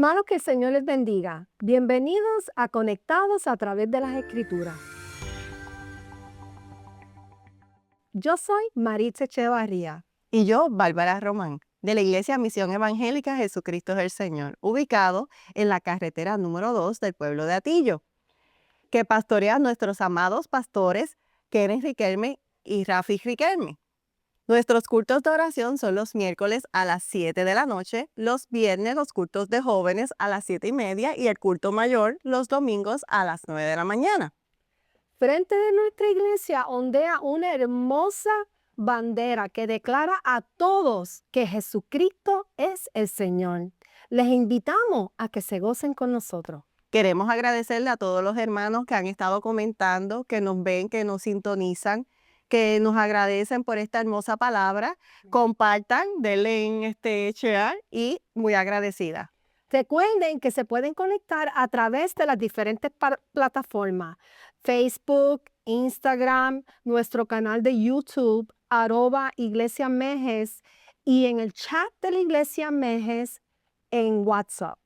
Hermanos, que el Señor les bendiga. Bienvenidos a Conectados a través de las Escrituras. Yo soy Maritza Echevarría. Y yo, Bárbara Román, de la Iglesia Misión Evangélica Jesucristo es el Señor, ubicado en la carretera número 2 del pueblo de Atillo, que pastorea a nuestros amados pastores Kenneth Riquelme y Rafi Riquelme. Nuestros cultos de oración son los miércoles a las 7 de la noche, los viernes los cultos de jóvenes a las 7:30 y el culto mayor los domingos a las 9 de la mañana. Frente de nuestra iglesia ondea una hermosa bandera que declara a todos que Jesucristo es el Señor. Les invitamos a que se gocen con nosotros. Queremos agradecerle a todos los hermanos que han estado comentando, que nos ven, que nos sintonizan, que nos agradecen por esta hermosa palabra. Compartan, denle en share y muy agradecida. Recuerden que se pueden conectar a través de las diferentes plataformas: Facebook, Instagram, nuestro canal de YouTube, @Iglesia Mejes, y en el chat de la Iglesia Mejes en WhatsApp.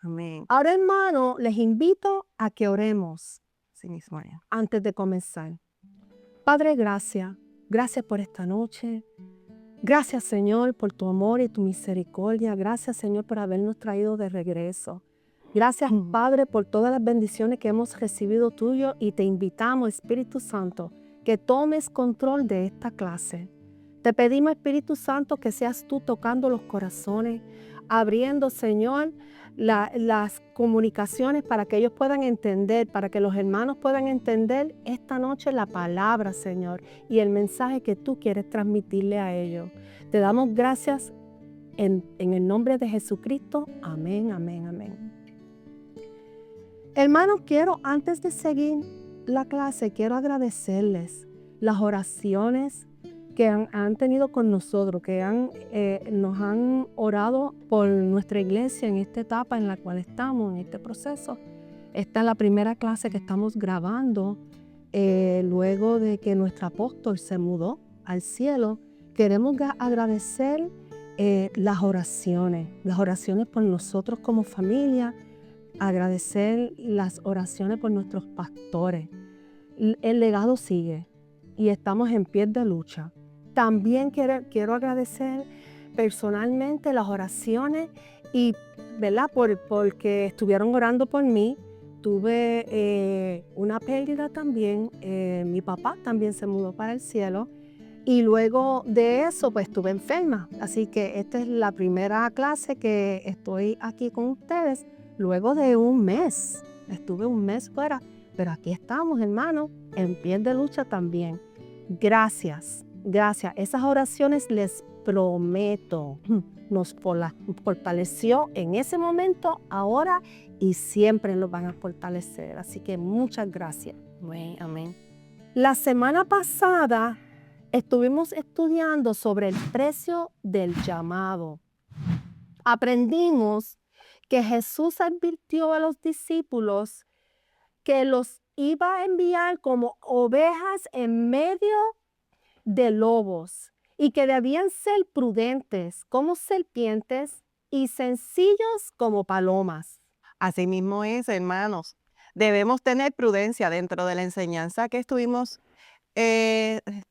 Amén. Ahora, hermano, les invito a que oremos Sí mismo, María. antes de comenzar. Padre, gracias. Gracias por esta noche. Gracias, Señor, por tu amor y tu misericordia. Gracias, Señor, por habernos traído de regreso. Gracias, Padre, por todas las bendiciones que hemos recibido tuyo, y te invitamos, Espíritu Santo, que tomes control de esta clase. Te pedimos, Espíritu Santo, que seas tú tocando los corazones, abriendo, Señor, las comunicaciones para que ellos puedan entender, para que los hermanos puedan entender esta noche la palabra, Señor, y el mensaje que tú quieres transmitirle a ellos. Te damos gracias en el nombre de Jesucristo. Amén, amén, amén. Hermanos, antes de seguir la clase, quiero agradecerles las oraciones que han tenido con nosotros, que nos han orado por nuestra iglesia en esta etapa en la cual estamos, en este proceso. Esta es la primera clase que estamos grabando luego de que nuestro apóstol se mudó al cielo. Queremos agradecer las oraciones por nosotros como familia, agradecer las oraciones por nuestros pastores. El legado sigue y estamos en pie de lucha. También quiero agradecer personalmente las oraciones y, ¿verdad? Porque estuvieron orando por mí. Tuve una pérdida también. Mi papá también se mudó para el cielo. Y luego de eso, pues estuve enferma. Así que esta es la primera clase que estoy aquí con ustedes. Luego de un mes. Estuve un mes fuera. Pero aquí estamos, hermanos, en pie de lucha también. Gracias. Gracias. Esas oraciones, les prometo, nos fortaleció en ese momento, ahora y siempre nos van a fortalecer. Así que muchas gracias. Amén. La semana pasada estuvimos estudiando sobre el precio del llamado. Aprendimos que Jesús advirtió a los discípulos que los iba a enviar como ovejas en medio de lobos, y que debían ser prudentes como serpientes y sencillos como palomas. Así mismo es, hermanos. Debemos tener prudencia dentro de la enseñanza que estuvimos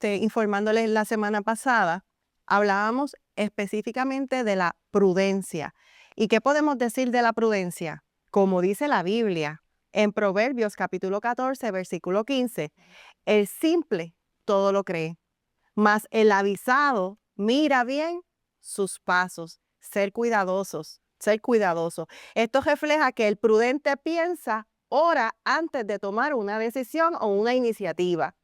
informándoles la semana pasada. Hablábamos específicamente de la prudencia. ¿Y qué podemos decir de la prudencia? Como dice la Biblia en Proverbios capítulo 14, versículo 15, el simple todo lo cree, mas el avisado mira bien sus pasos. Ser cuidadosos, ser cuidadosos. Esto refleja que el prudente piensa, ora antes de tomar una decisión o una iniciativa.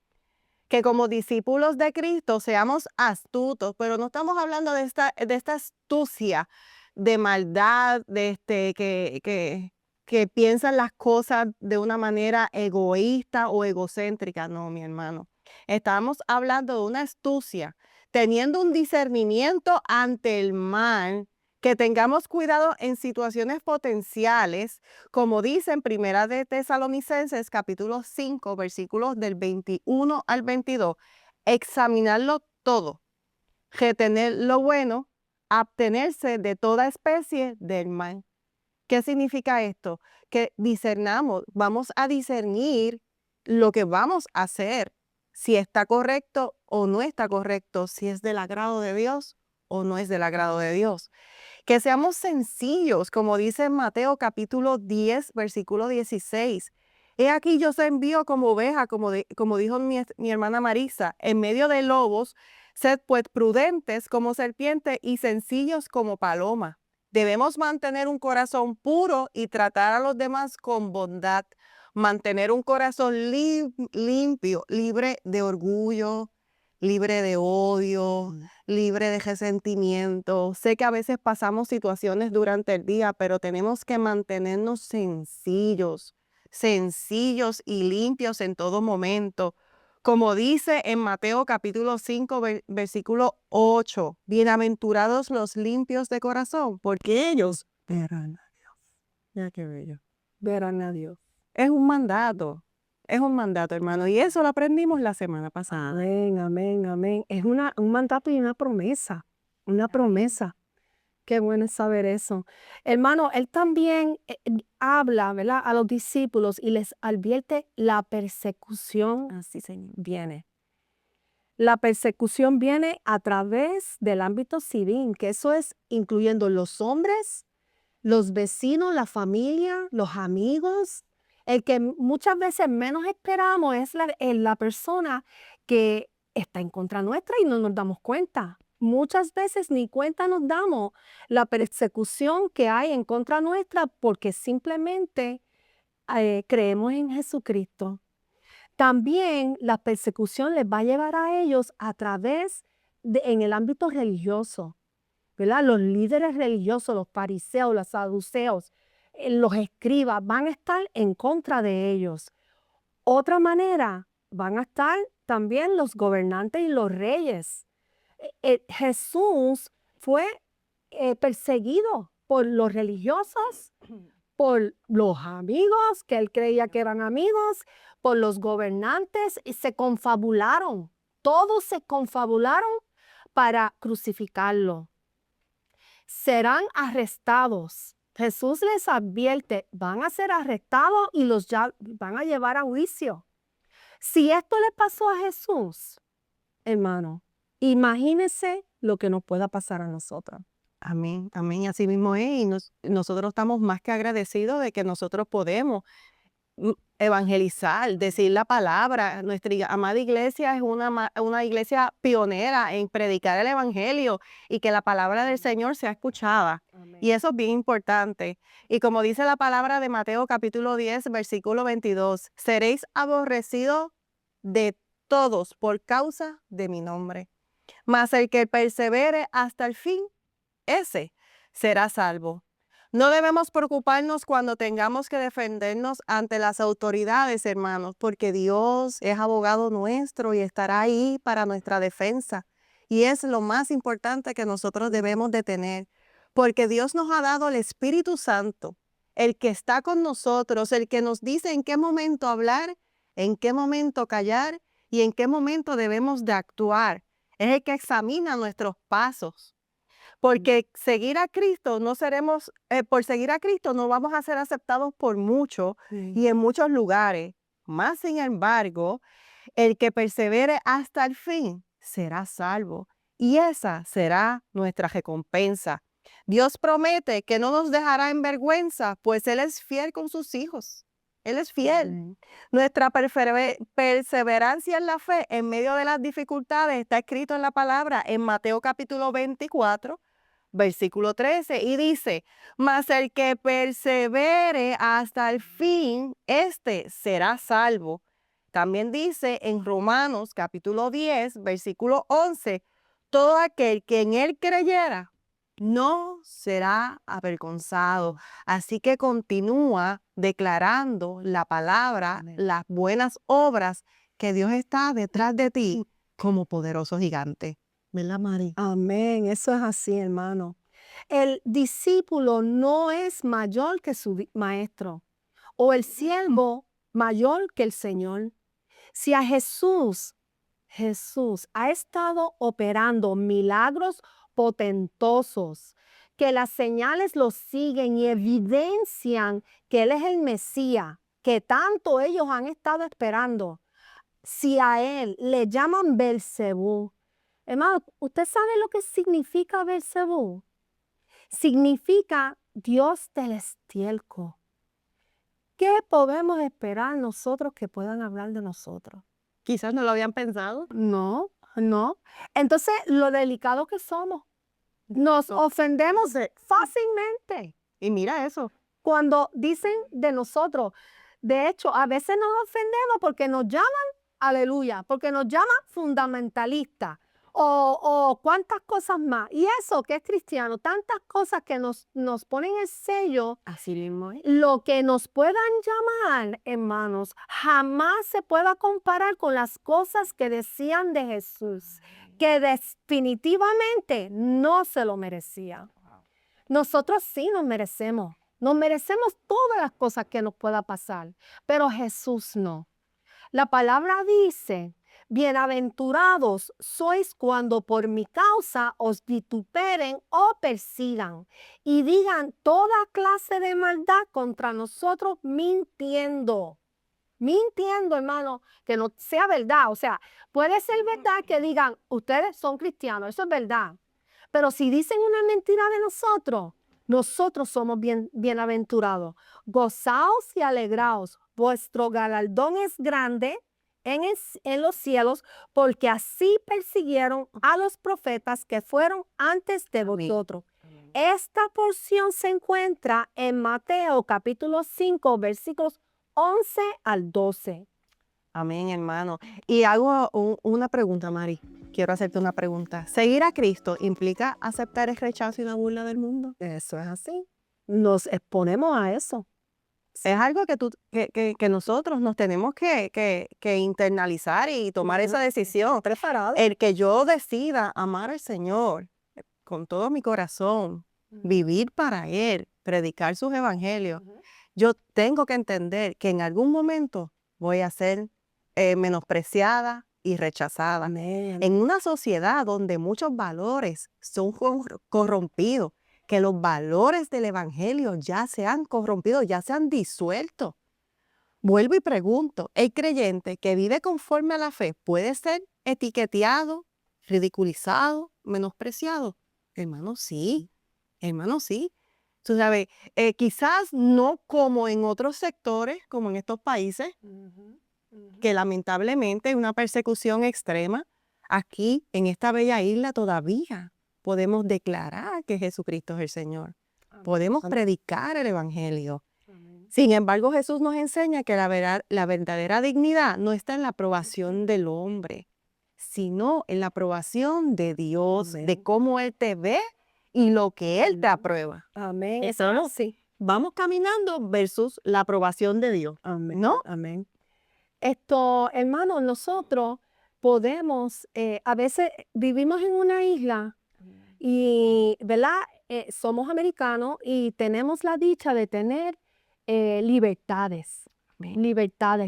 Que como discípulos de Cristo seamos astutos, pero no estamos hablando de esta astucia de maldad, que piensan las cosas de una manera egoísta o egocéntrica. No, mi hermano. Estamos hablando de una astucia, teniendo un discernimiento ante el mal, que tengamos cuidado en situaciones potenciales, como dice en Primera de Tesalonicenses, capítulo 5, versículos del 21 al 22, examinarlo todo, retener lo bueno, abstenerse de toda especie del mal. ¿Qué significa esto? Que discernamos, vamos a discernir lo que vamos a hacer, si está correcto o no está correcto, si es del agrado de Dios o no es del agrado de Dios. Que seamos sencillos, como dice en Mateo capítulo 10, versículo 16. He aquí yo os envío como oveja, como dijo mi hermana Marisa, en medio de lobos, sed pues prudentes como serpientes y sencillos como paloma. Debemos mantener un corazón puro y tratar a los demás con bondad. Mantener un corazón limpio, libre de orgullo, libre de odio, libre de resentimiento. Sé que a veces pasamos situaciones durante el día, pero tenemos que mantenernos sencillos y limpios en todo momento. Como dice en Mateo capítulo 5, versículo 8, bienaventurados los limpios de corazón, porque ellos verán a Dios. Ya qué bello. Verán a Dios. Es un mandato, hermano, y eso lo aprendimos la semana pasada. Amén, amén, amén. Es un mandato y una promesa. Una promesa. Qué bueno es saber eso. Hermano, él también habla, ¿verdad?, a los discípulos y les advierte la persecución. Así, Señor. Viene. La persecución viene a través del ámbito civil, que eso es incluyendo los hombres, los vecinos, la familia, los amigos. El que muchas veces menos esperamos es la persona que está en contra nuestra y no nos damos cuenta. Muchas veces ni cuenta nos damos la persecución que hay en contra nuestra porque simplemente creemos en Jesucristo. También la persecución les va a llevar a ellos a través en el ámbito religioso, ¿verdad? Los líderes religiosos, los fariseos, los saduceos, los escribas van a estar en contra de ellos. Otra manera, van a estar también los gobernantes y los reyes. Jesús fue perseguido por los religiosos, por los amigos, que él creía que eran amigos, por los gobernantes, y se confabularon. Todos se confabularon para crucificarlo. Serán arrestados. Jesús les advierte, van a ser arrestados y los van a llevar a juicio. Si esto le pasó a Jesús, hermano, imagínense lo que nos pueda pasar a nosotros. Amén, amén, así mismo es. Y nosotros estamos más que agradecidos de que nosotros podemos evangelizar, decir la palabra. Nuestra amada iglesia es una iglesia pionera en predicar el evangelio y que la palabra del Señor sea escuchada. Amén. Y eso es bien importante. Y como dice la palabra de Mateo capítulo 10, versículo 22, seréis aborrecidos de todos por causa de mi nombre. Mas el que persevere hasta el fin, ese será salvo. No debemos preocuparnos cuando tengamos que defendernos ante las autoridades, hermanos, porque Dios es abogado nuestro y estará ahí para nuestra defensa. Y es lo más importante que nosotros debemos de tener, porque Dios nos ha dado el Espíritu Santo, el que está con nosotros, el que nos dice en qué momento hablar, en qué momento callar y en qué momento debemos de actuar. Es el que examina nuestros pasos. Porque seguir a Cristo no seremos, por seguir a Cristo no vamos a ser aceptados por muchos y en muchos lugares. Más sin embargo, el que persevere hasta el fin será salvo. Y esa será nuestra recompensa. Dios promete que no nos dejará en vergüenza, pues Él es fiel con sus hijos. Él es fiel. Nuestra perseverancia en la fe en medio de las dificultades está escrito en la palabra en Mateo capítulo 24, versículo 13, y dice, mas el que persevere hasta el fin, este será salvo. También dice en Romanos capítulo 10, versículo 11, todo aquel que en él creyera no será avergonzado. Así que continúa declarando la palabra, las buenas obras, que Dios está detrás de ti como poderoso gigante. ¿Verdad, Mari? Amén, eso es así, hermano. El discípulo no es mayor que su maestro o el siervo mayor que el Señor. Si a Jesús ha estado operando milagros potentosos que las señales lo siguen y evidencian que Él es el Mesías, que tanto ellos han estado esperando. Si a Él le llaman Belcebú, hermano, ¿usted sabe lo que significa Belcebú? Significa Dios del estiércol. ¿Qué podemos esperar nosotros que puedan hablar de nosotros? Quizás no lo habían pensado. No, no. Entonces, lo delicado que somos, nos No. ofendemos fácilmente Y mira eso. cuando dicen de nosotros. De hecho, a veces nos ofendemos porque nos llaman, aleluya, porque nos llaman fundamentalistas o cuántas cosas más. Y eso que es cristiano, tantas cosas que nos ponen el sello. Así mismo es. Lo que nos puedan llamar, hermanos, jamás se pueda comparar con las cosas que decían de Jesús, que definitivamente no se lo merecía. Nosotros sí nos merecemos todas las cosas que nos pueda pasar, pero Jesús no. La palabra dice, bienaventurados sois cuando por mi causa os vituperen o persigan y digan toda clase de maldad contra nosotros mintiendo. Mintiendo, hermano, que no sea verdad. O sea, puede ser verdad que digan, ustedes son cristianos, eso es verdad. Pero si dicen una mentira de nosotros somos bienaventurados. Gozaos y alegraos, vuestro galardón es grande en los cielos, porque así persiguieron a los profetas que fueron antes de vosotros. Esta porción se encuentra en Mateo capítulo 5, versículos 11 al 12. Amén, hermano. Y hago una pregunta, Mari. Quiero hacerte una pregunta. ¿Seguir a Cristo implica aceptar el rechazo y la burla del mundo? Eso es así. Nos exponemos a eso. Es algo que nosotros nos tenemos que internalizar y tomar esa decisión. Preparado. El que yo decida amar al Señor con todo mi corazón, vivir para Él, predicar sus evangelios, yo tengo que entender que en algún momento voy a ser menospreciada y rechazada. Amén. En una sociedad donde muchos valores son corrompidos, que los valores del evangelio ya se han corrompido, ya se han disuelto. Vuelvo y pregunto, ¿el creyente que vive conforme a la fe puede ser etiqueteado, ridiculizado, menospreciado? Hermano, sí. Hermano, sí. Tú sabes, quizás no como en otros sectores, como en estos países, que lamentablemente hay una persecución extrema. Aquí, en esta bella isla, todavía podemos declarar que Jesucristo es el Señor. Podemos predicar el evangelio. Sin embargo, Jesús nos enseña que la verdadera dignidad no está en la aprobación del hombre, sino en la aprobación de Dios, de cómo Él te ve y lo que Él te aprueba. Amén. Eso no. Sí. Vamos caminando versus la aprobación de Dios. Amén. ¿No? Amén. Hermanos, nosotros podemos, a veces vivimos en una isla y, ¿verdad? Somos americanos y tenemos la dicha de tener libertades, libertad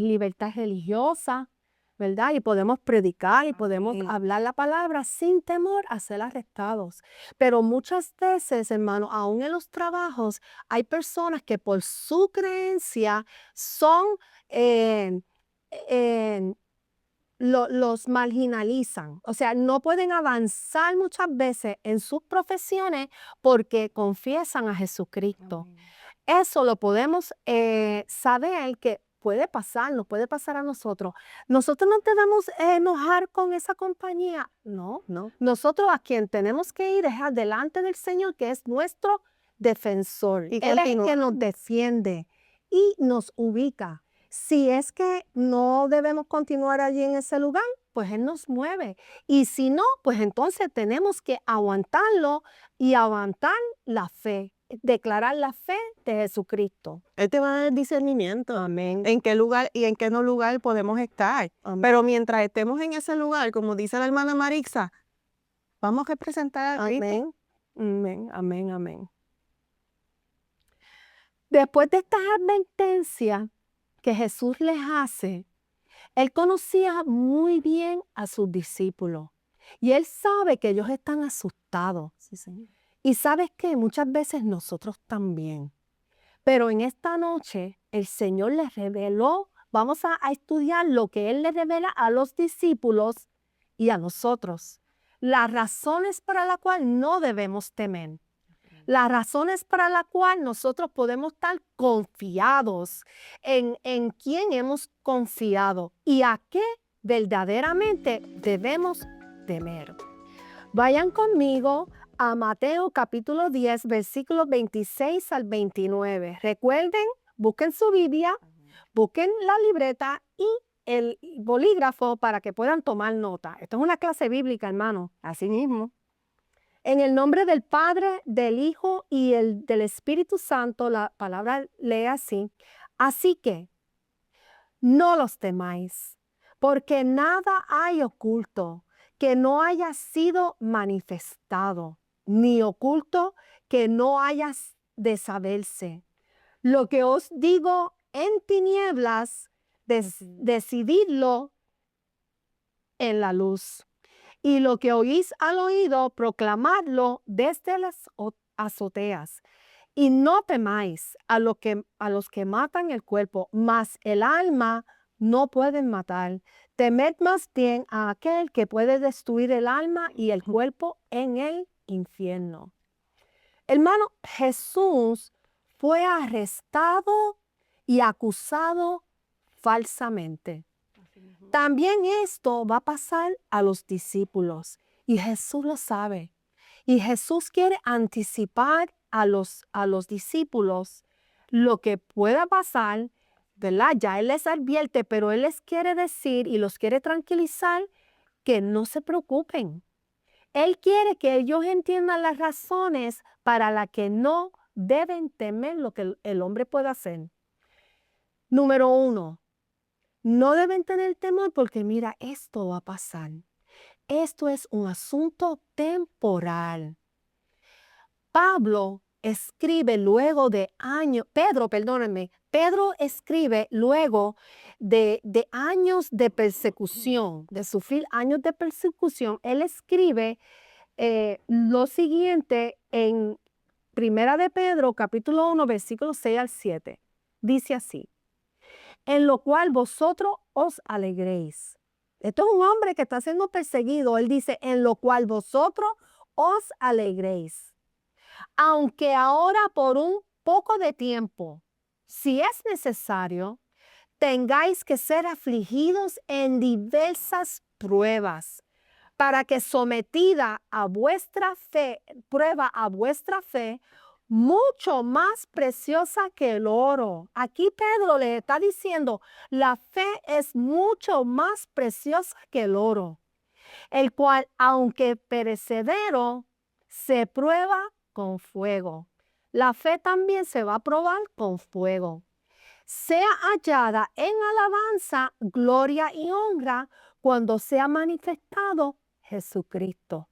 religiosa, ¿verdad? Y podemos predicar y podemos hablar la palabra sin temor a ser arrestados. Pero muchas veces, hermano, aún en los trabajos, hay personas que por su creencia son, los marginalizan. O sea, no pueden avanzar muchas veces en sus profesiones porque confiesan a Jesucristo. Eso lo podemos saber que puede pasar, nos puede pasar a nosotros. Nosotros no debemos enojar con esa compañía. No, No. nosotros a quien tenemos que ir es adelante del Señor, que es nuestro defensor. Y Él es el continúa. que nos defiende y nos ubica. Si es que no debemos continuar allí en ese lugar, pues Él nos mueve. Y si no, pues entonces tenemos que aguantarlo y aguantar la fe, declarar la fe de Jesucristo. Él te va a dar discernimiento. Amén. En qué lugar y en qué no lugar podemos estar. Amén. Pero mientras estemos en ese lugar, como dice la hermana Marixa, vamos a representar a Cristo. Amén. Amén. Amén. Amén. Después de estas advertencias que Jesús les hace, Él conocía muy bien a sus discípulos y Él sabe que ellos están asustados. Sí, Señor. Y sabes que muchas veces nosotros también. Pero en esta noche el Señor les reveló, vamos a estudiar lo que Él le revela a los discípulos y a nosotros. Las razones para las cuales no debemos temer. Las razones para las cuales nosotros podemos estar confiados en quién hemos confiado y a qué verdaderamente debemos temer. Vayan conmigo a Mateo capítulo 10, versículos 26 al 29. Recuerden, busquen su Biblia, busquen la libreta y el bolígrafo para que puedan tomar nota. Esto es una clase bíblica, hermano, así mismo. En el nombre del Padre, del Hijo y del Espíritu Santo, la palabra lee así. Así que no los temáis, porque nada hay oculto que no haya sido manifestado, ni oculto que no haya de saberse. Lo que os digo en tinieblas, decididlo en la luz. Y lo que oís al oído, proclamadlo desde las azoteas. Y no temáis a los que matan el cuerpo, mas el alma no pueden matar. Temed más bien a aquel que puede destruir el alma y el cuerpo en el infierno. Hermano, Jesús fue arrestado y acusado falsamente. También esto va a pasar a los discípulos y Jesús lo sabe. Y Jesús quiere anticipar a los discípulos lo que pueda pasar, ¿verdad? Ya Él les advierte, pero Él les quiere decir y los quiere tranquilizar que no se preocupen. Él quiere que ellos entiendan las razones para las que no deben temer lo que el hombre pueda hacer. Número 1, no deben tener temor porque mira, esto va a pasar. Esto es un asunto temporal. Pedro escribe luego de años de persecución, de sufrir años de persecución. Él escribe lo siguiente en Primera de Pedro, capítulo 1, versículos 6 al 7. Dice así, en lo cual vosotros os alegréis. Esto es un hombre que está siendo perseguido. Él dice, en lo cual vosotros os alegréis. Aunque ahora por un poco de tiempo, si es necesario, tengáis que ser afligidos en diversas pruebas, para que sometida a vuestra fe, prueba a vuestra fe, mucho más preciosa que el oro. Aquí Pedro le está diciendo, la fe es mucho más preciosa que el oro, el cual, aunque perecedero, se prueba con fuego. La fe también se va a probar con fuego. Sea hallada en alabanza, gloria y honra cuando sea manifestado Jesucristo.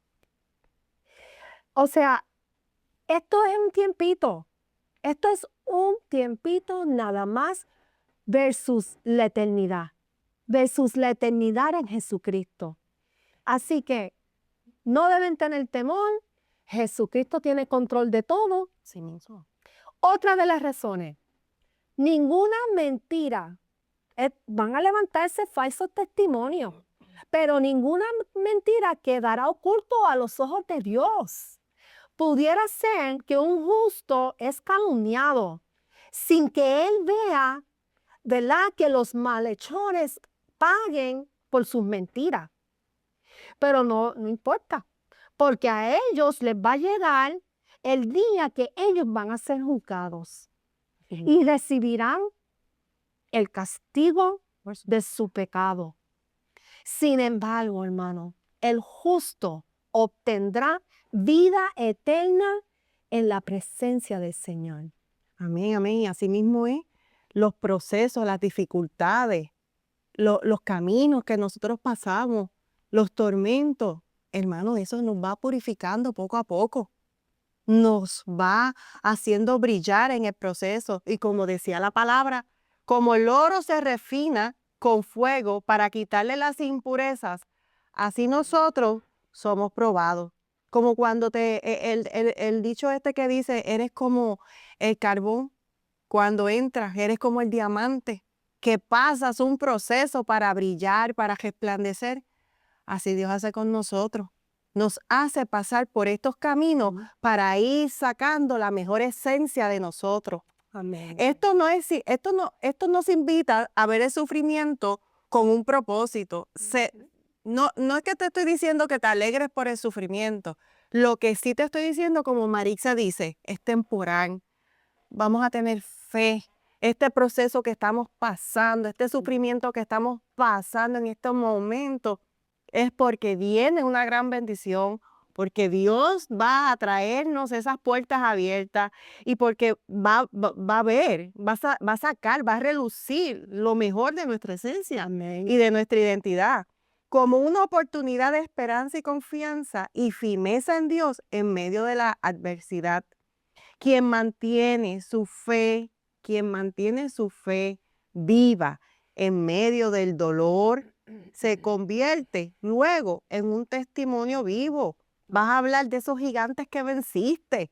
O sea, esto es un tiempito. Esto es un tiempito nada más versus la eternidad en Jesucristo. Así que no deben tener temor. Jesucristo tiene control de todo. Sí mismo. Otra de las razones, ninguna mentira. Van a levantarse falsos testimonios, pero ninguna mentira quedará oculto a los ojos de Dios. Pudiera ser que un justo es calumniado sin que él vea, ¿verdad?, que los malhechores paguen por sus mentiras. Pero no importa, porque a ellos les va a llegar el día que ellos van a ser juzgados y recibirán el castigo de su pecado. Sin embargo, hermano, el justo obtendrá vida eterna en la presencia del Señor. Amén, amén. Y así mismo es los procesos, las dificultades, los caminos que nosotros pasamos, los tormentos. Hermano, eso nos va purificando poco a poco. Nos va haciendo brillar en el proceso. Y como decía la palabra, como el oro se refina con fuego para quitarle las impurezas, así nosotros somos probados. como cuando el dicho este que dice, eres como el carbón, cuando entras, eres como el diamante, que pasas un proceso para brillar, para resplandecer. Así Dios hace con nosotros. Nos hace pasar por estos caminos para ir sacando la mejor esencia de nosotros. Amén. Esto no nos invita a ver el sufrimiento con un propósito. No es que te estoy diciendo que te alegres por el sufrimiento. Lo que sí te estoy diciendo, como Marixa dice, es temporal. Vamos a tener fe. Este proceso que estamos pasando, este sufrimiento que estamos pasando en estos momentos, es porque viene una gran bendición, porque Dios va a traernos esas puertas abiertas y porque va a ver, va a sacar, va a relucir lo mejor de nuestra esencia. Amén. Y de nuestra identidad, como una oportunidad de esperanza y confianza y firmeza en Dios en medio de la adversidad. Quien mantiene su fe viva en medio del dolor, se convierte luego en un testimonio vivo. Vas a hablar de esos gigantes que venciste.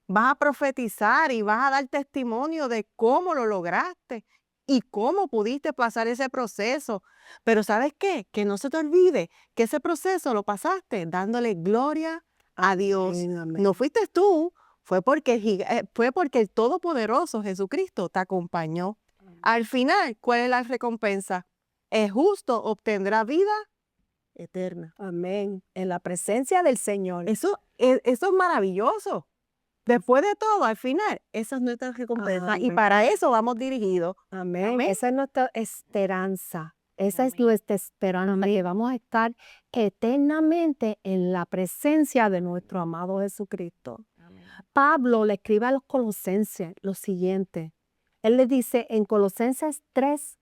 Vas a profetizar y vas a dar testimonio de cómo lo lograste y cómo pudiste pasar ese proceso. Pero ¿sabes qué? Que no se te olvide que ese proceso lo pasaste dándole gloria a Dios. Amén. No fuiste tú, fue porque el Todopoderoso Jesucristo te acompañó. Al final, ¿cuál es la recompensa? El justo obtendrá vida eterna. Amén. En la presencia del Señor. Eso es maravilloso. Después de todo, al final, esa es nuestra recompensa. Y Amén. para eso vamos dirigidos. Amén. Amén. Esa es nuestra esperanza. Esa es Amén. nuestra esperanza, que vamos a estar eternamente en la presencia de nuestro amado Jesucristo. Amén. Pablo le escribe a los colosenses lo siguiente. Él le dice en Colosenses 3,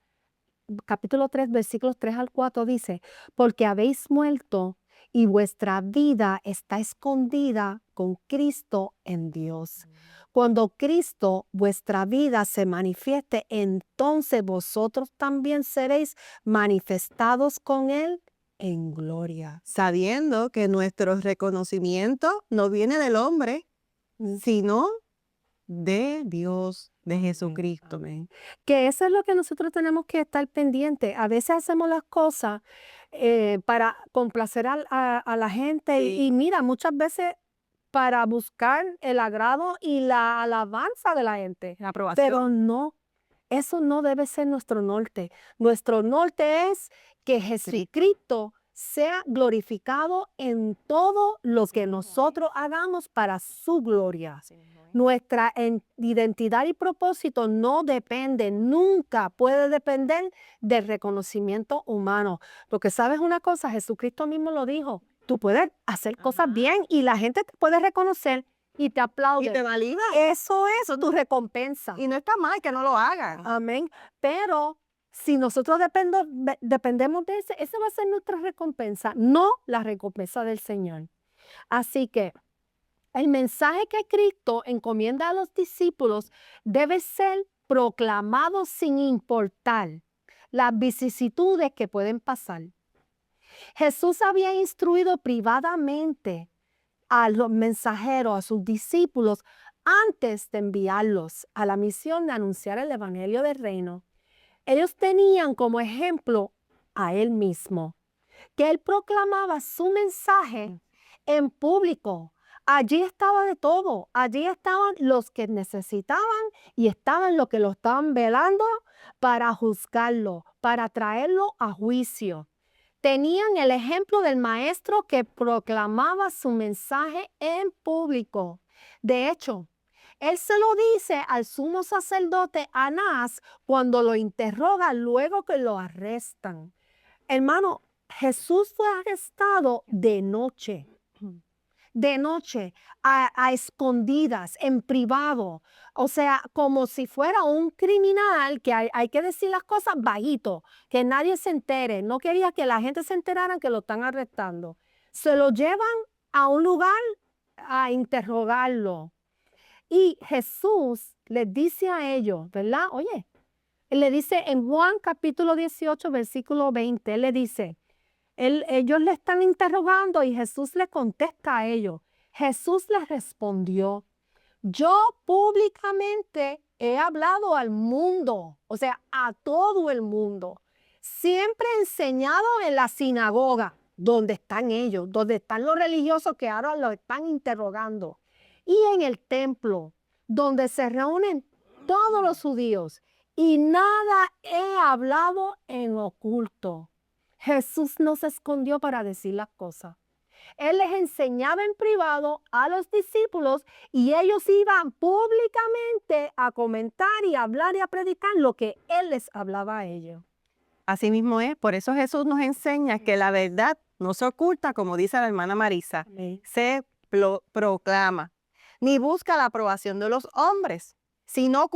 capítulo 3, versículos 3 al 4, dice, porque habéis muerto y vuestra vida está escondida con Cristo en Dios. Cuando Cristo, vuestra vida, se manifieste, entonces vosotros también seréis manifestados con Él en gloria. Sabiendo que nuestro reconocimiento no viene del hombre, sino de Dios, de Jesucristo. Amén. Que eso es lo que nosotros tenemos que estar pendientes. A veces hacemos las cosas para complacer a la gente Sí. y mira, muchas veces para buscar el agrado y la alabanza de la gente. La aprobación. Pero no, eso no debe ser nuestro norte. Nuestro norte es que Jesucristo sea glorificado en todo lo que nosotros hagamos para su gloria. Nuestra identidad y propósito no depende, nunca puede depender del reconocimiento humano. Porque sabes una cosa, Jesucristo mismo lo dijo, tú puedes hacer cosas bien y la gente te puede reconocer y te aplaude. Y te valida. Eso es tu recompensa. Y no está mal que no lo hagan. Amén. Pero si nosotros dependemos de ese, esa va a ser nuestra recompensa, no la recompensa del Señor. Así que el mensaje que Cristo encomienda a los discípulos debe ser proclamado sin importar las vicisitudes que pueden pasar. Jesús había instruido privadamente a los mensajeros, a sus discípulos, antes de enviarlos a la misión de anunciar el evangelio del reino. Ellos tenían como ejemplo a Él mismo, que Él proclamaba su mensaje en público. Allí estaba de todo, allí estaban los que necesitaban y estaban los que lo estaban velando para juzgarlo, para traerlo a juicio. Tenían el ejemplo del maestro que proclamaba su mensaje en público. De hecho, él se lo dice al sumo sacerdote Anás cuando lo interroga luego que lo arrestan. Hermano, Jesús fue arrestado de noche. De noche, a escondidas, en privado. O sea, como si fuera un criminal que hay que decir las cosas bajito, que nadie se entere. No quería que la gente se enterara que lo están arrestando. Se lo llevan a un lugar a interrogarlo. Y Jesús les dice a ellos, ¿verdad? Oye, él le dice en Juan capítulo 18, versículo 20, él le dice, ellos le están interrogando y Jesús le contesta a ellos. Jesús les respondió: yo públicamente he hablado al mundo, o sea, a todo el mundo. Siempre he enseñado en la sinagoga, donde están ellos, donde están los religiosos que ahora lo están interrogando, y en el templo, donde se reúnen todos los judíos, y nada he hablado en oculto. Jesús no se escondió para decir las cosas. Él les enseñaba en privado a los discípulos y ellos iban públicamente a comentar y a hablar y a predicar lo que Él les hablaba a ellos. Así mismo es, por eso Jesús nos enseña que la verdad no se oculta, como dice la hermana Marisa, Amén. se proclama, ni busca la aprobación de los hombres, sino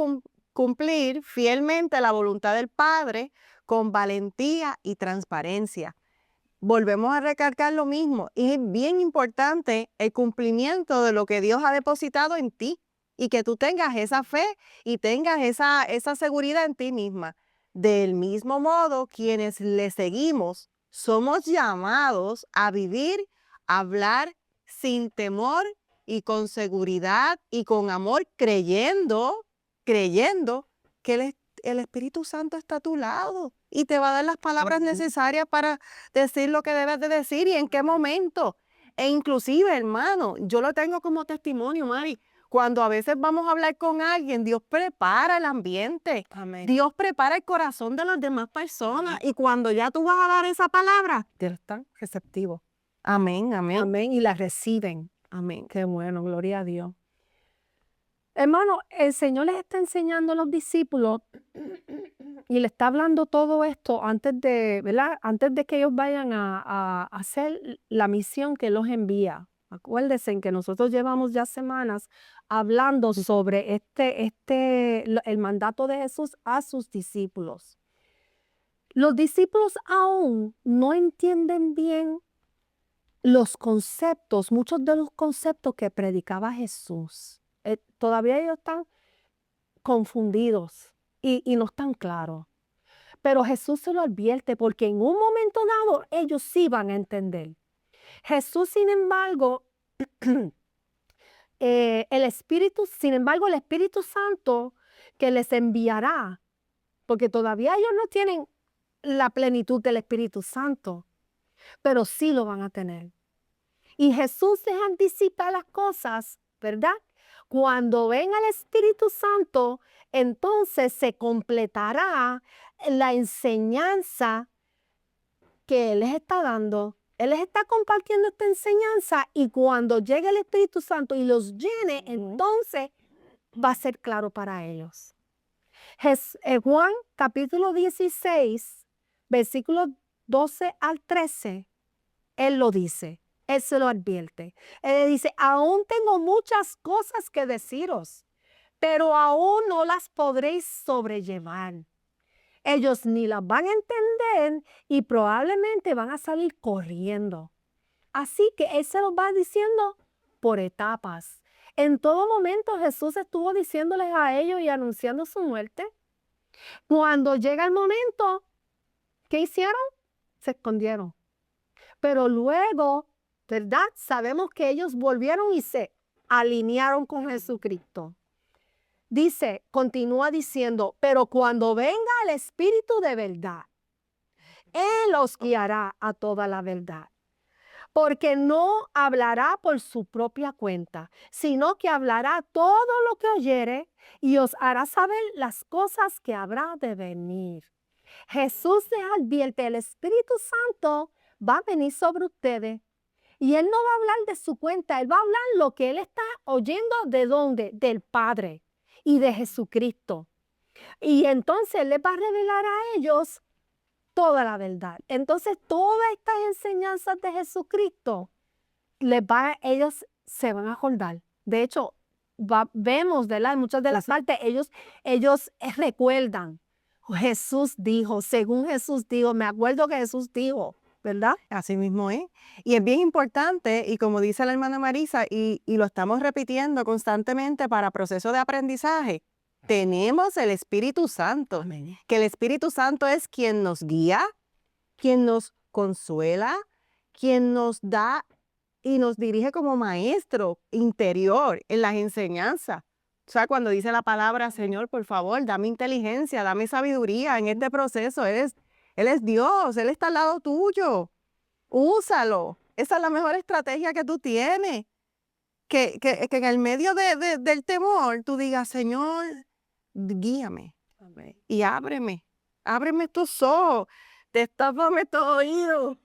cumplir fielmente la voluntad del Padre con valentía y transparencia. Volvemos a recalcar lo mismo, y es bien importante el cumplimiento de lo que Dios ha depositado en ti y que tú tengas esa fe y tengas esa seguridad en ti misma. Del mismo modo, quienes le seguimos somos llamados a vivir, a hablar sin temor y con seguridad y con amor, creyendo que el Espíritu Santo está a tu lado y te va a dar las palabras necesarias para decir lo que debes de decir y en qué momento. E inclusive, hermano, yo lo tengo como testimonio, Mari. Cuando a veces vamos a hablar con alguien, Dios prepara el ambiente. Amén. Dios prepara el corazón de las demás personas. Y cuando ya tú vas a dar esa palabra, Dios está receptivo. amén, amén. Amén. Y la reciben. Amén. Qué bueno, gloria a Dios. Hermano, el Señor les está enseñando a los discípulos y le está hablando todo esto antes de, ¿verdad? Antes de que ellos vayan a hacer la misión que los envía. Acuérdense que nosotros llevamos ya semanas hablando sobre el mandato de Jesús a sus discípulos. Los discípulos aún no entienden bien los conceptos, muchos de los conceptos que predicaba Jesús. Todavía ellos están confundidos y no están claros. Pero Jesús se lo advierte porque en un momento dado ellos sí van a entender. Jesús, sin embargo, el Espíritu Santo que les enviará, porque todavía ellos no tienen la plenitud del Espíritu Santo, pero sí lo van a tener. Y Jesús les anticipa las cosas, ¿verdad? Cuando venga el Espíritu Santo, entonces se completará la enseñanza que Él les está dando. Él les está compartiendo esta enseñanza y cuando llegue el Espíritu Santo y los llene, entonces va a ser claro para ellos. Juan capítulo 16, versículos 12 al 13, Él lo dice. Él se lo advierte. Él dice, aún tengo muchas cosas que deciros, pero aún no las podréis sobrellevar. Ellos ni las van a entender y probablemente van a salir corriendo. Así que Él se los va diciendo por etapas. En todo momento Jesús estuvo diciéndoles a ellos y anunciando su muerte. Cuando llega el momento, ¿qué hicieron? Se escondieron. Pero luego, ¿verdad? Sabemos que ellos volvieron y se alinearon con Jesucristo. Dice, continúa diciendo, pero cuando venga el Espíritu de verdad, Él os guiará a toda la verdad. Porque no hablará por su propia cuenta, sino que hablará todo lo que oyere y os hará saber las cosas que habrá de venir. Jesús les advierte, el Espíritu Santo va a venir sobre ustedes. Y Él no va a hablar de su cuenta, Él va a hablar lo que Él está oyendo de dónde, del Padre y de Jesucristo. Y entonces Él les va a revelar a ellos toda la verdad. Entonces todas estas enseñanzas de Jesucristo, ellos se van a acordar. De hecho, vemos, ¿verdad? En muchas de las partes, ellos recuerdan. Jesús dijo, según Jesús dijo, me acuerdo que Jesús dijo, ¿verdad? Así mismo es. Y es bien importante, y como dice la hermana Marisa, y lo estamos repitiendo constantemente para proceso de aprendizaje, tenemos el Espíritu Santo. Amén. Que el Espíritu Santo es quien nos guía, quien nos consuela, quien nos da y nos dirige como maestro interior en las enseñanzas. O sea, cuando dice la palabra, Señor, por favor, dame inteligencia, dame sabiduría en este proceso. Él es Dios, Él está al lado tuyo. Úsalo. Esa es la mejor estrategia que tú tienes. Que en el medio del temor tú digas, Señor, guíame. Amén. Y ábreme tus ojos, destápame tus oídos,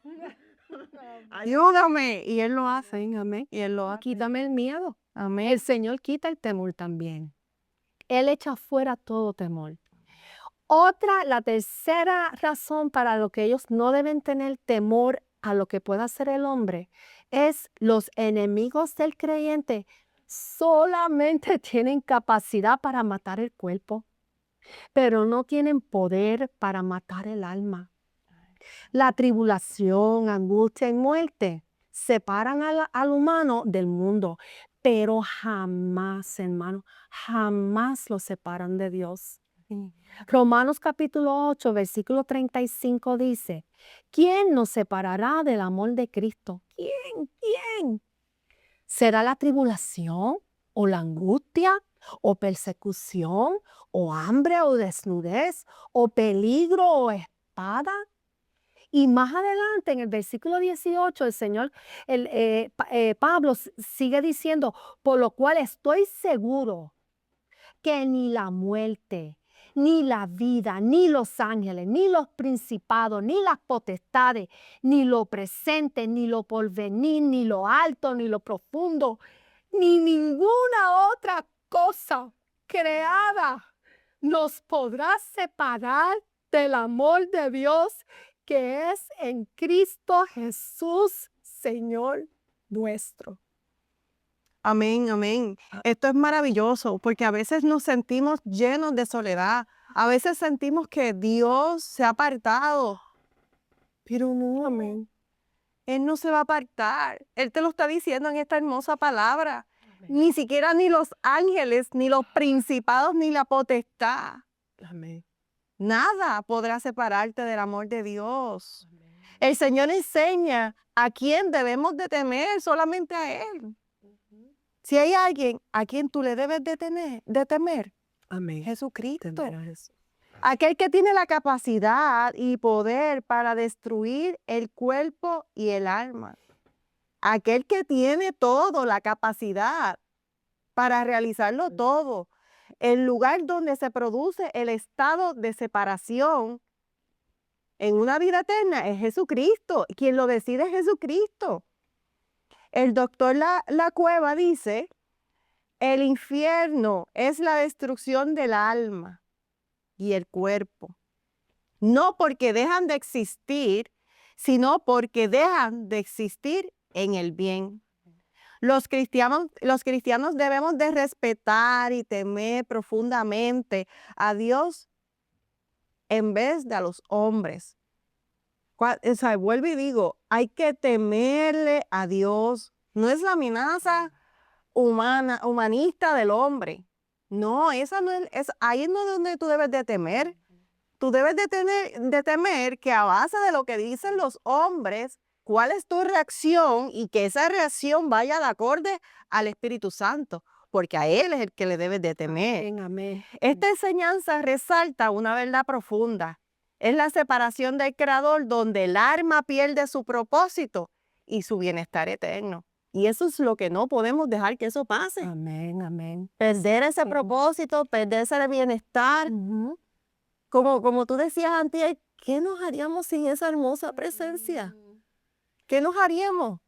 ayúdame. Y Él lo hace, Amén. y Él lo hace. Quítame el miedo. Amén. El Señor quita el temor también. Él echa fuera todo temor. La tercera razón para lo que ellos no deben tener temor a lo que pueda hacer el hombre es los enemigos del creyente solamente tienen capacidad para matar el cuerpo, pero no tienen poder para matar el alma. La tribulación, angustia y muerte separan al humano del mundo, pero jamás, hermano, jamás lo separan de Dios. Romanos capítulo 8, versículo 35 dice, ¿quién nos separará del amor de Cristo? ¿Quién? ¿Será la tribulación o la angustia o persecución o hambre o desnudez o peligro o espada? Y más adelante, en el versículo 18, el Señor, Pablo sigue diciendo, por lo cual estoy seguro que ni la muerte, ni la vida, ni los ángeles, ni los principados, ni las potestades, ni lo presente, ni lo porvenir, ni lo alto, ni lo profundo, ni ninguna otra cosa creada nos podrá separar del amor de Dios que es en Cristo Jesús, Señor nuestro. Amén, amén. Esto es maravilloso porque a veces nos sentimos llenos de soledad. A veces sentimos que Dios se ha apartado. Pero no, amén. Él no se va a apartar. Él te lo está diciendo en esta hermosa palabra. Ni siquiera ni los ángeles, ni los principados, ni la potestad. Amén. Nada podrá separarte del amor de Dios. El Señor enseña a quién debemos de temer, solamente a Él. Si hay alguien a quien tú le debes de temer, Amén. Jesucristo. Temer a Jesús. Aquel que tiene la capacidad y poder para destruir el cuerpo y el alma. Aquel que tiene todo, la capacidad para realizarlo todo. El lugar donde se produce el estado de separación en una vida eterna es Jesucristo. Quien lo decide es Jesucristo. El doctor La Cueva dice, el infierno es la destrucción del alma y el cuerpo. No porque dejan de existir, sino porque dejan de existir en el bien. Los cristianos debemos de respetar y temer profundamente a Dios en vez de a los hombres. O sea, vuelvo y digo, hay que temerle a Dios. No es la amenaza humanista del hombre. No, esa no es ahí no es donde tú debes de temer. Tú debes de temer que a base de lo que dicen los hombres, cuál es tu reacción y que esa reacción vaya de acorde al Espíritu Santo, porque a Él es el que le debes de temer. Amén, amén. Esta enseñanza resalta una verdad profunda. Es la separación del Creador donde el alma pierde su propósito y su bienestar eterno. Y eso es lo que no podemos dejar que eso pase. Amén, amén. Perder ese propósito, perder ese bienestar. Como tú decías antes, ¿qué nos haríamos sin esa hermosa presencia? ¿Qué nos haríamos?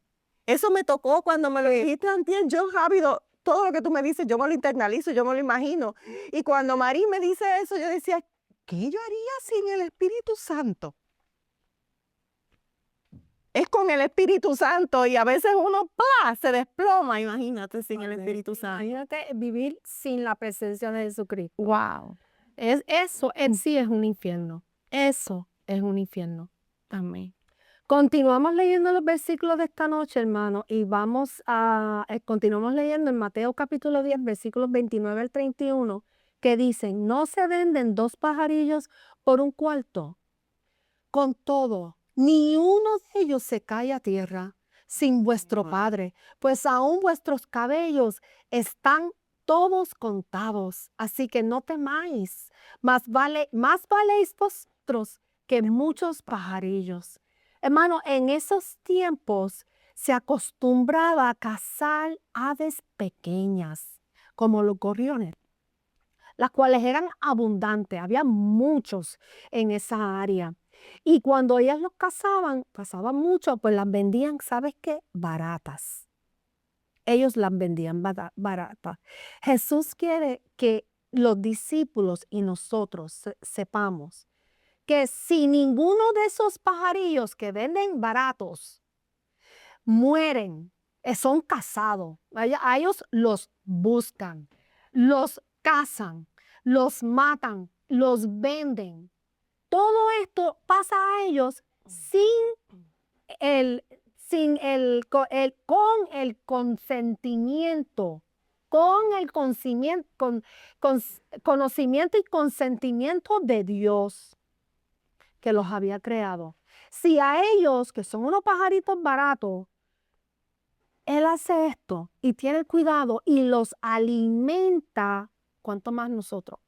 Eso me tocó cuando me lo dijiste antes. Yo rápido, todo lo que tú me dices, yo me lo internalizo, yo me lo imagino. Y cuando Marí me dice eso, yo decía, ¿qué yo haría sin el Espíritu Santo? Es con el Espíritu Santo y a veces uno se desploma, imagínate, sin el Espíritu Santo. Imagínate vivir sin la presencia de Jesucristo. Wow. Eso en sí es un infierno. Eso es un infierno. Amén. Continuamos leyendo los versículos de esta noche, hermano, y continuamos leyendo en Mateo capítulo 10, versículos 29 al 31, que dicen, no se venden 2 pajarillos por un cuarto. Con todo, ni uno de ellos se cae a tierra sin vuestro Padre, pues aún vuestros cabellos están todos contados. Así que no temáis, más valéis vosotros que muchos pajarillos. Hermano, en esos tiempos se acostumbraba a cazar aves pequeñas, como los gorriones, las cuales eran abundantes, había muchos en esa área. Y cuando ellas los cazaban mucho, pues las vendían, ¿sabes qué? Baratas. Ellos las vendían baratas. Jesús quiere que los discípulos y nosotros sepamos que si ninguno de esos pajarillos que venden baratos mueren, son cazados, a ellos los buscan, los cazan, los matan, los venden. Todo esto pasa a ellos el, con el consentimiento, con conocimiento y consentimiento de Dios que los había creado. Si a ellos, que son unos pajaritos baratos, Él hace esto y tiene cuidado y los alimenta, ¿cuánto más nosotros?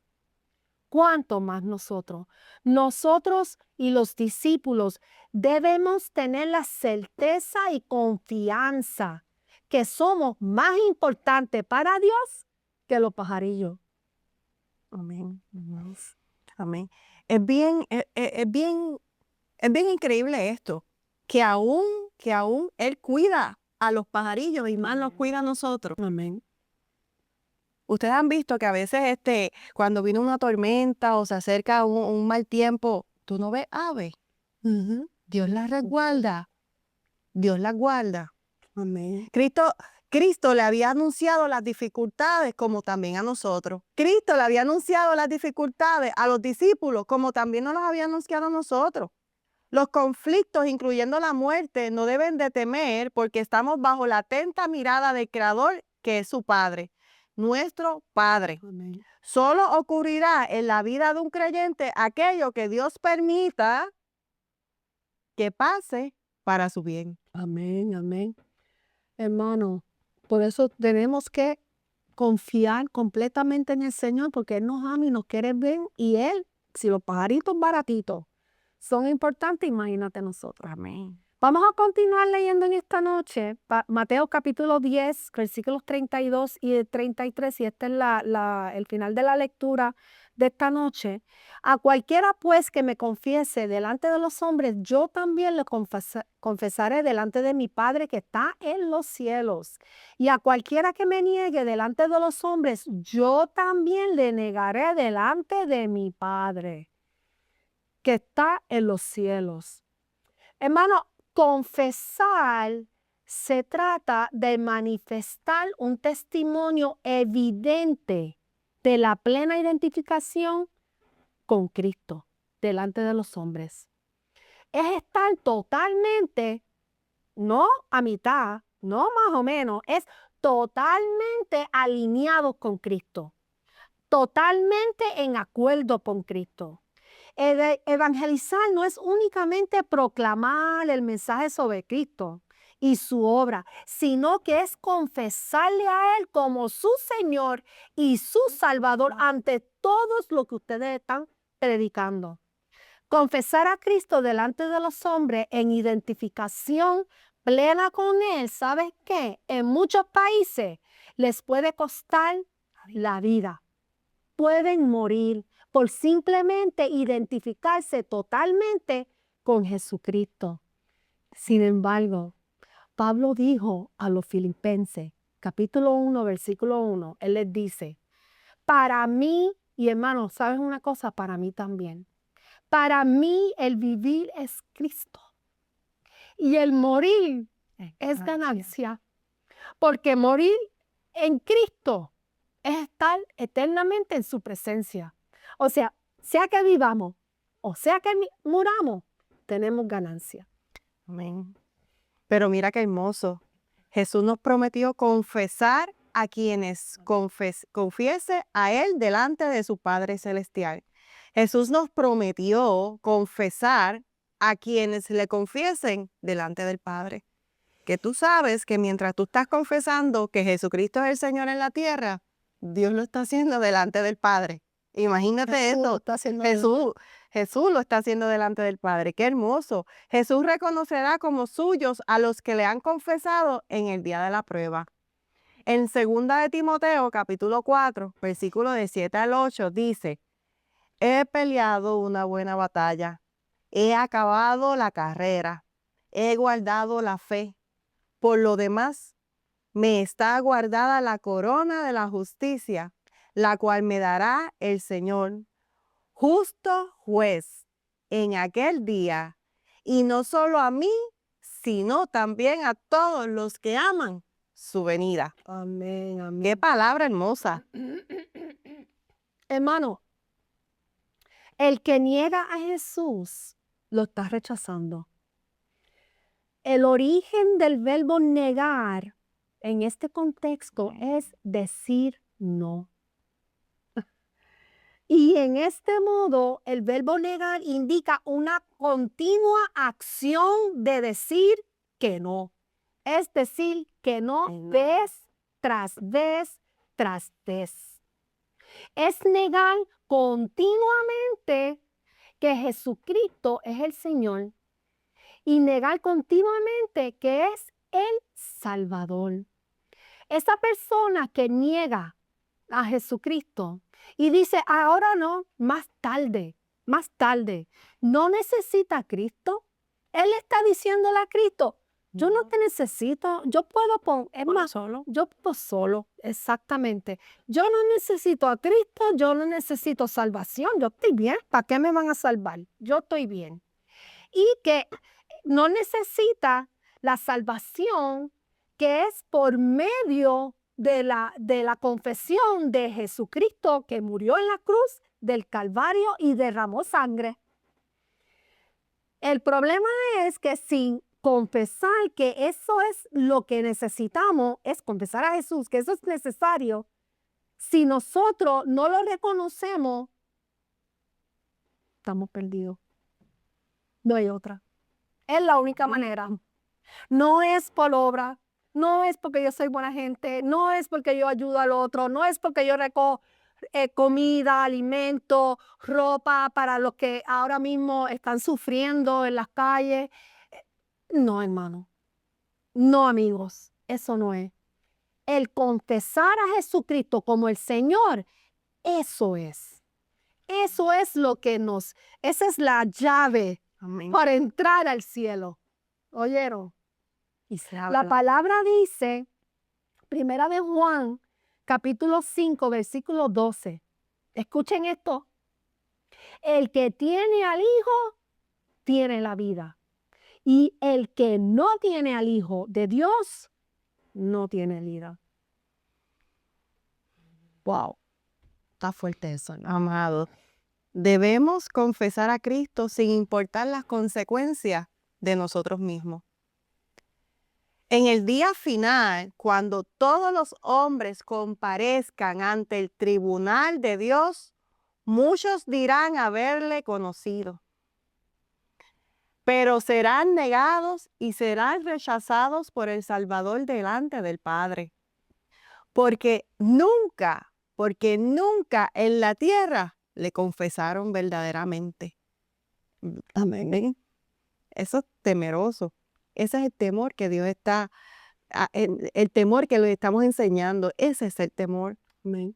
¿Cuánto más nosotros? Nosotros y los discípulos debemos tener la certeza y confianza que somos más importantes para Dios que los pajarillos. Amén. Amén. Es bien increíble esto, que aún Él cuida a los pajarillos y más nos cuida a nosotros. Amén. Ustedes han visto que a veces cuando viene una tormenta o se acerca un mal tiempo, tú no ves aves. Dios las resguarda. Dios las guarda. Amén. Cristo le había anunciado las dificultades como también a nosotros. Cristo le había anunciado las dificultades a los discípulos como también nos las había anunciado a nosotros. Los conflictos, incluyendo la muerte, no deben de temer porque estamos bajo la atenta mirada del Creador, que es su Padre, nuestro Padre. Amén. Solo ocurrirá en la vida de un creyente aquello que Dios permita que pase para su bien. Amén, amén. Hermano, por eso tenemos que confiar completamente en el Señor porque Él nos ama y nos quiere bien. Y Él, si los pajaritos baratitos son importantes, imagínate nosotros. Amén. Vamos a continuar leyendo en esta noche Mateo capítulo 10, versículos 32 y 33, y este es el final de la lectura de esta noche. A cualquiera pues que me confiese delante de los hombres, yo también le confesaré delante de mi Padre que está en los cielos. Y a cualquiera que me niegue delante de los hombres, yo también le negaré delante de mi Padre que está en los cielos. Hermano, confesar se trata de manifestar un testimonio evidente de la plena identificación con Cristo delante de los hombres. Es estar totalmente, no a mitad, no más o menos, es totalmente alineado con Cristo, totalmente en acuerdo con Cristo. Evangelizar no es únicamente proclamar el mensaje sobre Cristo y su obra, sino que es confesarle a Él como su Señor y su Salvador ante todos los que ustedes están predicando. Confesar a Cristo delante de los hombres en identificación plena con Él, ¿sabes qué? En muchos países les puede costar la vida. Pueden morir por simplemente identificarse totalmente con Jesucristo. Sin embargo, Pablo dijo a los filipenses, capítulo 1, versículo 1, él les dice, para mí, y hermanos, ¿sabes una cosa? Para mí también. Para mí el vivir es Cristo y el morir es ganancia, porque morir en Cristo es estar eternamente en su presencia. O sea que vivamos o sea que muramos, tenemos ganancia. Amén. Pero mira qué hermoso. Jesús nos prometió confesar a quienes confiese a Él delante de su Padre Celestial. Jesús nos prometió confesar a quienes le confiesen delante del Padre. que tú sabes que mientras tú estás confesando que Jesucristo es el Señor en la tierra, Dios lo está haciendo delante del Padre. Imagínate Jesús lo eso. está haciendo Jesús lo está haciendo delante del Padre. Qué hermoso. Jesús reconocerá como suyos a los que le han confesado en el día de la prueba. En 2 de Timoteo, capítulo 4, versículo de 7 al 8, dice: he peleado una buena batalla, he acabado la carrera, he guardado la fe. Por lo demás, me está guardada la corona de la justicia, la cual me dará el Señor, justo juez, en aquel día, y no solo a mí, sino también a todos los que aman su venida. Amén, amén. Qué palabra hermosa. Hermano, el que niega a Jesús lo está rechazando. El origen del verbo negar en este contexto es decir no. Y en este modo, el verbo negar indica una continua acción de decir que no. Es decir, que no vez tras vez tras vez. Es negar continuamente que Jesucristo es el Señor y negar continuamente que es el Salvador. Esa persona que niega a Jesucristo y dice, ahora no, más tarde, no necesita a Cristo. Él está diciéndole a Cristo, yo no te necesito, yo puedo, es más, Solo. yo puedo solo, exactamente. Yo no necesito a Cristo, yo no necesito salvación, yo estoy bien, ¿para qué me van a salvar? Yo estoy bien. Y que no necesita la salvación que es por medio de la confesión de Jesucristo que murió en la cruz del Calvario y derramó sangre. El problema es que sin confesar que eso es lo que necesitamos, es confesar a Jesús, que eso es necesario, si nosotros no lo reconocemos, estamos perdidos. No hay otra. Es la única manera. No es por obra, no es porque yo soy buena gente, no es porque yo ayudo al otro, no es porque yo recojo comida, alimento, ropa para los que ahora mismo están sufriendo en las calles. No, hermano. No, amigos. Eso no es. El confesar a Jesucristo como el Señor, eso es. Eso es lo que esa es la llave Amén. para entrar al cielo. ¿Oyeron? Y se La habla. palabra dice, primera de Juan, capítulo 5, versículo 12. Escuchen esto. El que tiene al Hijo, tiene la vida. Y el que no tiene al Hijo de Dios, no tiene vida. Wow, está fuerte eso, amado. Debemos confesar a Cristo sin importar las consecuencias de nosotros mismos. En el día final, cuando todos los hombres comparezcan ante el tribunal de Dios, muchos dirán haberle conocido, pero serán negados y serán rechazados por el Salvador delante del Padre. Porque nunca en la tierra le confesaron verdaderamente. Amén. Eso es temeroso. Ese es el temor que Dios está, el temor que le estamos enseñando. Ese es el temor. Amén.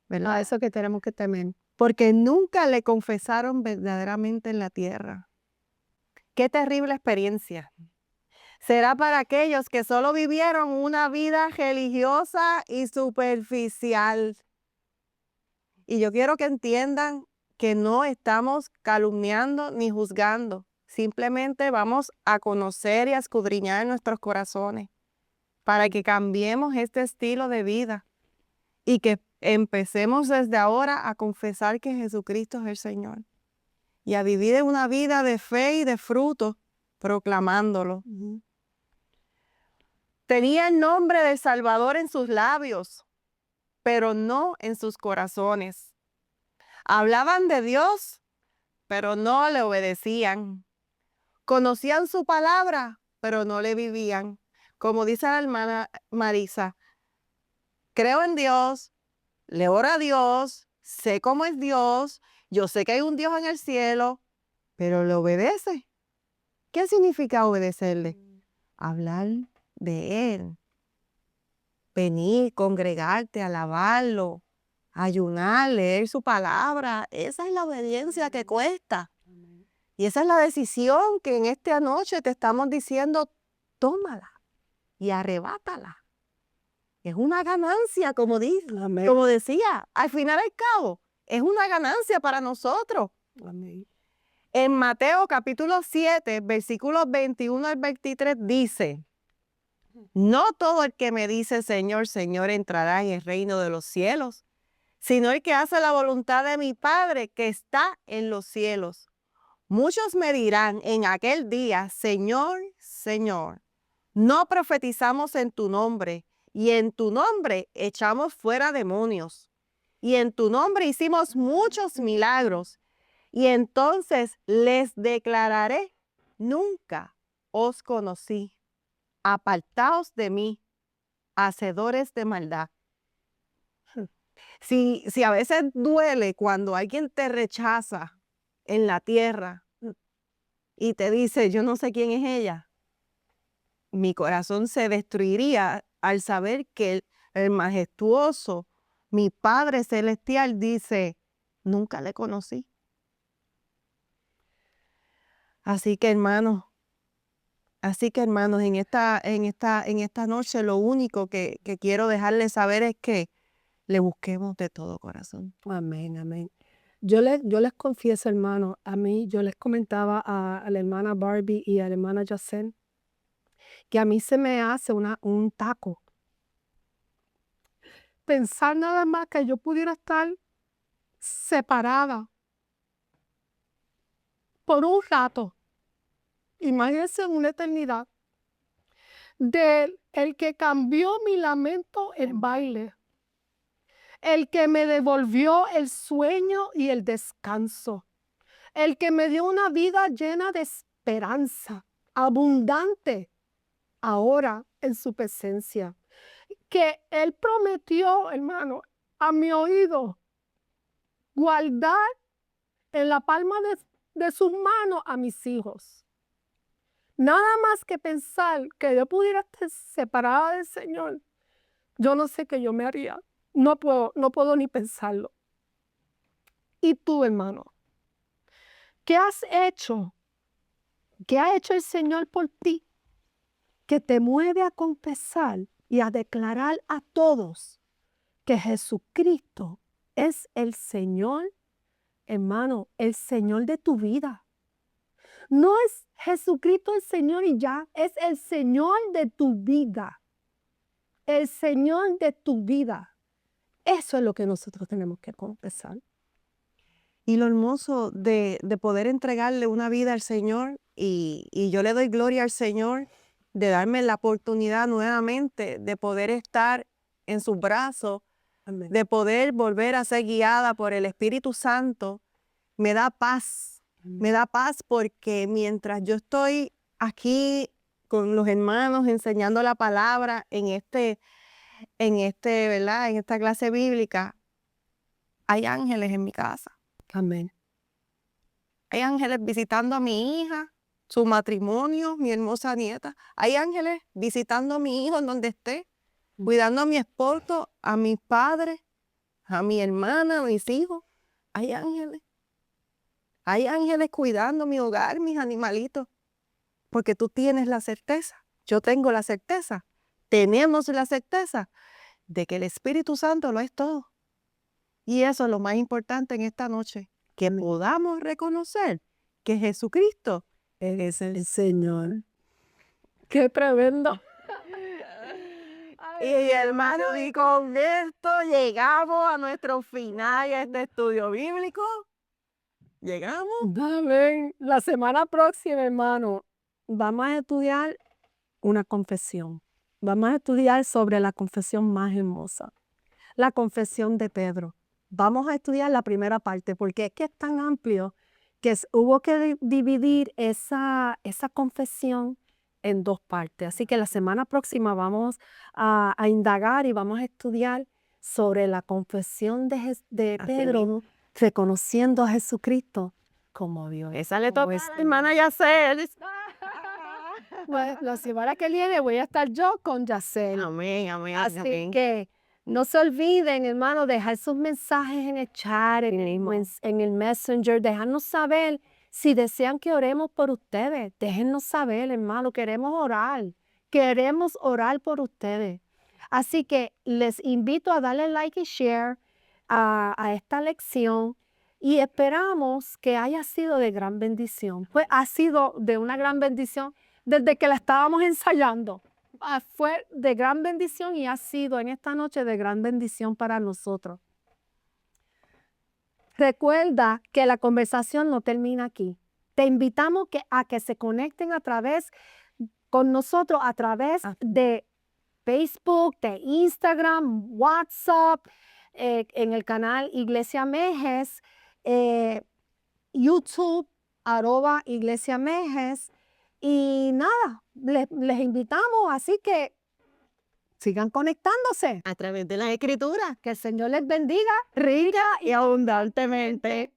¿Verdad? A eso que tenemos que temer. Porque nunca le confesaron verdaderamente en la tierra. Qué terrible experiencia. Será para aquellos que solo vivieron una vida religiosa y superficial. Y yo quiero que entiendan que no estamos calumniando ni juzgando. Simplemente vamos a conocer y a escudriñar nuestros corazones para que cambiemos este estilo de vida y que empecemos desde ahora a confesar que Jesucristo es el Señor y a vivir una vida de fe y de fruto proclamándolo. Tenía el nombre del Salvador en sus labios, pero no en sus corazones. Hablaban de Dios, pero no le obedecían. Conocían su palabra, pero no le vivían. como dice la hermana Marisa, creo en Dios, le oro a Dios, sé cómo es Dios, yo sé que hay un Dios en el cielo, pero le obedece. ¿Qué significa obedecerle? Hablar de Él, venir, congregarte, alabarlo, ayunar, leer su palabra. Esa es la obediencia que cuesta. Y esa es la decisión que en esta noche te estamos diciendo, tómala y arrebátala. Es una ganancia, como decía, al final y al cabo, es una ganancia para nosotros. Amén. En Mateo capítulo 7, versículos 21 al 23 dice, no todo el que me dice Señor, Señor entrará en el reino de los cielos, sino el que hace la voluntad de mi Padre que está en los cielos. Muchos me dirán en aquel día, Señor, Señor, no profetizamos en tu nombre, y en tu nombre echamos fuera demonios, y en tu nombre hicimos muchos milagros. Y entonces les declararé, nunca os conocí. Apartaos de mí, hacedores de maldad. Si a veces duele cuando alguien te rechaza en la tierra y te dice, yo no sé quién es ella, mi corazón se destruiría al saber que el majestuoso, mi Padre Celestial, dice, nunca le conocí. Así que hermanos, en esta noche lo único que quiero dejarles saber es que le busquemos de todo corazón. Amén, amén. Yo les confieso, hermano, yo les comentaba a la hermana Barbie y a la hermana Yacén, que a mí se me hace un taco. Pensar nada más que yo pudiera estar separada por un rato, imagínense una eternidad, del el que cambió mi lamento en baile, el que me devolvió el sueño y el descanso, el que me dio una vida llena de esperanza, abundante, ahora en su presencia, que Él prometió, hermano, a mi oído, guardar en la palma de sus manos a mis hijos. Nada más que pensar que yo pudiera estar separada del Señor, yo no sé qué yo me haría. No puedo ni pensarlo. ¿Y tú, hermano? ¿Qué has hecho? ¿Qué ha hecho el Señor por ti? Que te mueve a confesar y a declarar a todos que Jesucristo es el Señor, hermano, el Señor de tu vida. No es Jesucristo el Señor y ya, es el Señor de tu vida. El Señor de tu vida. Eso es lo que nosotros tenemos que confesar. Y lo hermoso de poder entregarle una vida al Señor, y yo le doy gloria al Señor de darme la oportunidad nuevamente de poder estar en sus brazos, Amén. de poder volver a ser guiada por el Espíritu Santo, me da paz. Me da paz porque mientras yo estoy aquí con los hermanos enseñando la palabra ¿verdad? En esta clase bíblica, hay ángeles en mi casa. Amén. Hay ángeles visitando a mi hija, su matrimonio, mi hermosa nieta. Hay ángeles visitando a mi hijo en donde esté, cuidando a mi esposo, a mis padres, a mi hermana, a mis hijos. Hay ángeles. Hay ángeles cuidando mi hogar, mis animalitos. Porque tú tienes la certeza, yo tengo la certeza, tenemos la certeza de que el Espíritu Santo lo es todo. Y eso es lo más importante en esta noche, que podamos reconocer que Jesucristo es el Señor. Qué tremendo. Y hermano, y con esto llegamos a nuestro final de este estudio bíblico. Llegamos. Amén. La semana próxima, hermano, vamos a estudiar una confesión. Vamos a estudiar sobre la confesión más hermosa, la confesión de Pedro. Vamos a estudiar la primera parte porque es que es tan amplio que hubo que dividir esa confesión en 2 partes. Así que la semana próxima vamos a indagar y vamos a estudiar sobre la confesión de Así Pedro, reconociendo a Jesucristo como Dios. Esa le como toca a es la hermana Yacel. Pues, la semana que viene voy a estar yo con Yacel. Amén, amén, Así amén. que no se olviden, hermano, dejar sus mensajes en el chat, en el Messenger, dejarnos saber si desean que oremos por ustedes. Déjennos saber, hermano, queremos orar por ustedes. Así que les invito a darle like y share a esta lección y esperamos que haya sido de gran bendición. Pues ha sido de una gran bendición desde que la estábamos ensayando. Fue de gran bendición y ha sido en esta noche de gran bendición para nosotros. Recuerda que la conversación no termina aquí. Te invitamos a que se conecten con nosotros a través de Facebook, de Instagram, WhatsApp, en el canal Iglesia Mejes, YouTube, @Iglesia Mejes. Y nada, les invitamos, así que sigan conectándose. A través de las escrituras. Que el Señor les bendiga rica Y abundantemente.